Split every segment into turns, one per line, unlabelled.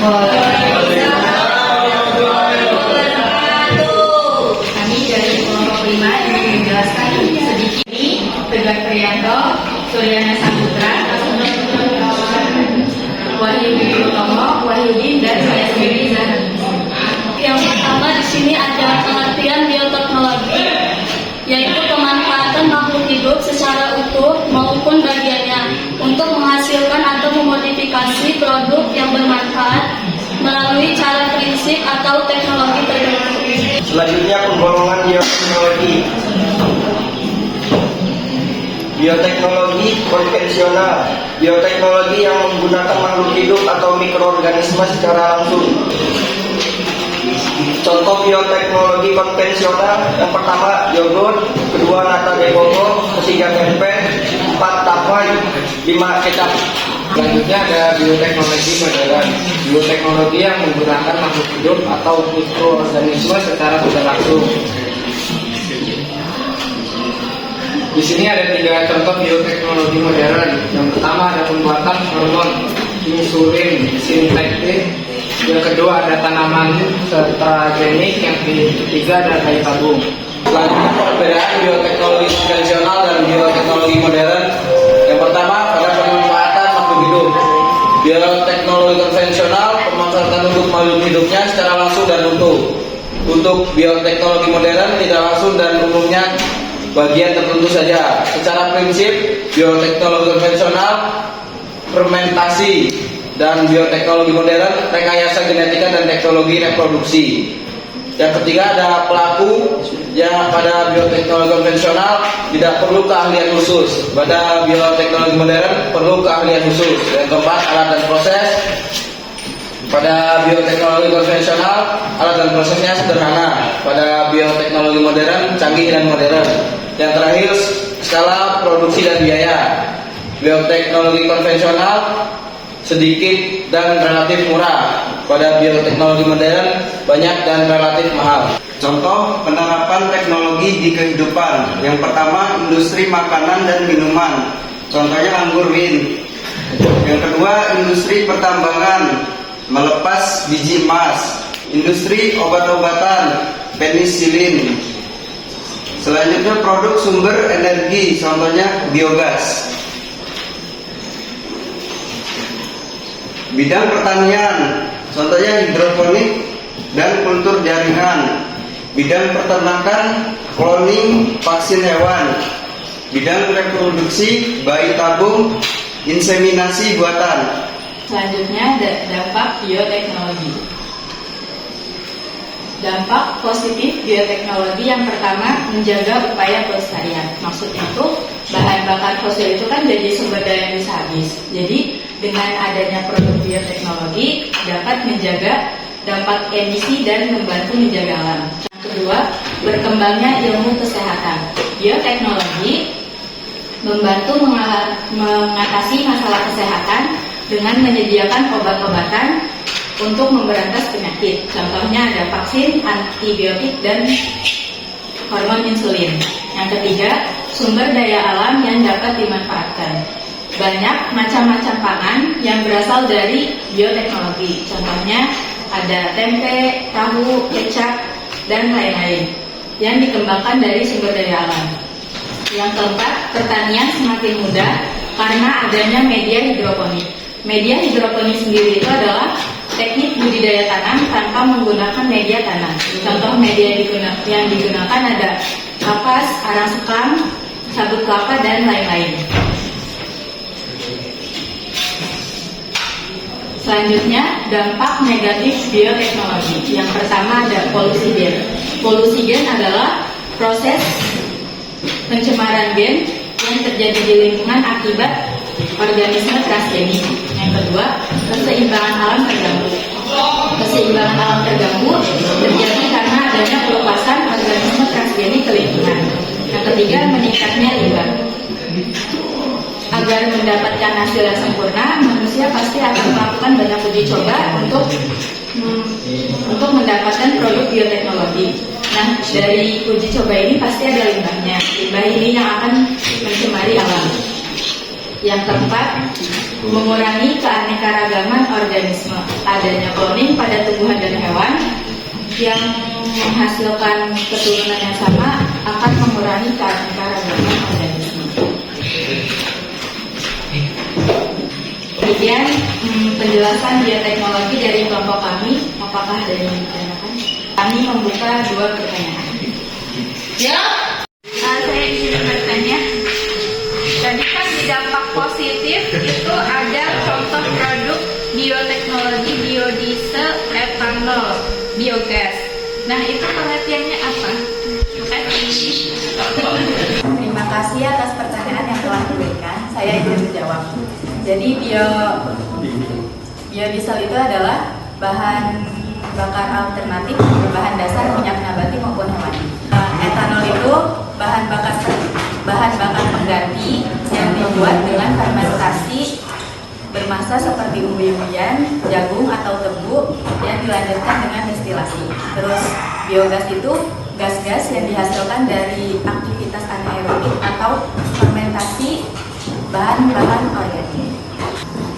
Kami dari kelompok 5 ingin menjelaskan sedikit ini Tegar Priyanto, Suryana Saputra, Wahyudi Utomo, Wahyudin, dan saya sendiri Zahra.
Yang pertama di sini ada pengertian bioteknologi, yaitu pemanfaatan makhluk hidup secara utuh maupun bagiannya untuk menghasilkan atau memodifikasi produk yang bermanfaat melalui cara prinsip atau teknologi tertentu.
Selanjutnya penggolongan bioteknologi. Bioteknologi konvensional, bioteknologi yang menggunakan makhluk hidup atau mikroorganisme secara langsung. Contoh bioteknologi konvensional: yang pertama yogurt, kedua nata de coco, ketiga tempe, 4 tapai, 5 kecap.
Selanjutnya ada bioteknologi modern. Bioteknologi yang menggunakan makhluk hidup atau mikroorganisme secara tidak langsung. Di sini ada 3 contoh bioteknologi modern. Yang pertama ada pembuatan hormon insulin sintetik. Yang kedua ada tanaman transgenik. Yang ketiga ada bayi tabung.
Selanjutnya perbedaan bioteknologi konvensional dan bioteknologi modern. Yang pertama pada pemanfaatan makhluk hidup. Bioteknologi konvensional pemanfaatan untuk makhluk hidupnya secara langsung dan utuh. Untuk bioteknologi modern tidak langsung dan umumnya bagian tertentu saja. Secara prinsip, bioteknologi konvensional fermentasi dan bioteknologi modern rekayasa genetika dan teknologi reproduksi. Yang ketiga ada pelaku. Ya, pada bioteknologi konvensional tidak perlu keahlian khusus. Pada bioteknologi modern perlu keahlian khusus. Yang keempat alat dan proses. Pada bioteknologi konvensional alat dan prosesnya sederhana. Pada bioteknologi modern canggih dan modern. Yang terakhir skala produksi dan biaya. Bioteknologi konvensional sedikit dan relatif murah. Pada bioteknologi modern banyak dan relatif mahal.
Contoh penerapan teknologi di kehidupan. Yang pertama industri makanan dan minuman. Contohnya anggur win. Yang kedua industri pertambangan, melepas biji emas. Industri obat-obatan, penisilin. Selanjutnya produk sumber energi, contohnya biogas. Bidang pertanian, contohnya hidroponik dan kultur jaringan. Bidang peternakan, cloning, vaksin hewan. Bidang reproduksi, bayi tabung, inseminasi buatan.
Selanjutnya dampak bioteknologi. Dampak positif bioteknologi yang pertama menjaga upaya pelestarian. Maksudnya itu bahan bakar fosil itu kan jadi sumber daya yang bisa habis. Jadi dengan adanya produk bioteknologi dapat menjaga dampak emisi dan membantu menjaga alam. Yang kedua, berkembangnya ilmu kesehatan. Bioteknologi membantu mengatasi masalah kesehatan dengan menyediakan obat-obatan untuk memberantas penyakit. Contohnya ada vaksin, antibiotik, dan hormon insulin. Yang ketiga, sumber daya alam yang dapat dimanfaatkan. Banyak macam-macam pangan yang berasal dari bioteknologi. Contohnya ada tempe, tahu, kecap, dan lain-lain yang dikembangkan dari sumber daya alam. Yang keempat, pertanian semakin mudah karena adanya media hidroponik. Media hidroponik sendiri itu adalah teknik budidaya tanam tanpa menggunakan media tanam. Contoh media yang digunakan ada kapas, arang sekam, sabut kelapa, dan lain-lain. Selanjutnya, dampak negatif bioteknologi. Yang pertama ada polusi gen. Polusi gen adalah proses pencemaran gen yang terjadi di lingkungan akibat organisme transgenik. Yang kedua, keseimbangan alam terganggu. Keseimbangan alam terganggu terjadi karena adanya pelepasan organisme transgenik ke lingkungan. Yang ketiga, meningkatnya limbah. Agar mendapatkan hasil yang sempurna, manusia pasti akan melakukan banyak uji coba untuk mendapatkan produk bioteknologi. Nah, dari uji coba ini pasti ada limbahnya. Limbah ini yang akan mencemari alam. Yang keempat, mengurangi keanekaragaman organisme. Adanya cloning pada tumbuhan dan hewan yang menghasilkan keturunan yang sama akan mengurangi keanekaragaman organisme. Kemudian penjelasan bioteknologi dari kelompok kami, apakah ada yang ditanyakan? Kami membuka 2 pertanyaan.
Ya.
Saya ingin bertanya, tadi kan di dampak positif itu ada contoh produk bioteknologi, biodiesel, etanol, biogas. Nah, itu pengertiannya apa? Terima kasih atas pertanyaan yang telah diberikan. Saya ingin menjawab. Jadi biodiesel itu adalah bahan bakar alternatif berbahan dasar minyak nabati maupun hewani. Etanol itu bahan bakar pengganti yang dibuat dengan fermentasi bermassa seperti umbi-umbian, jagung atau tebu yang dilanjutkan dengan destilasi. Terus biogas itu gas-gas yang dihasilkan dari aktivitas anaerobik atau fermentasi bahan-bahan organik.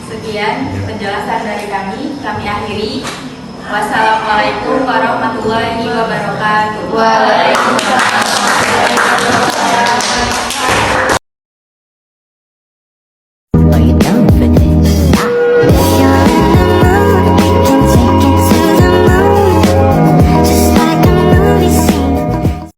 Sekian penjelasan dari kami akhiri. Wassalamualaikum warahmatullahi wabarakatuh. Waalaikumsalam.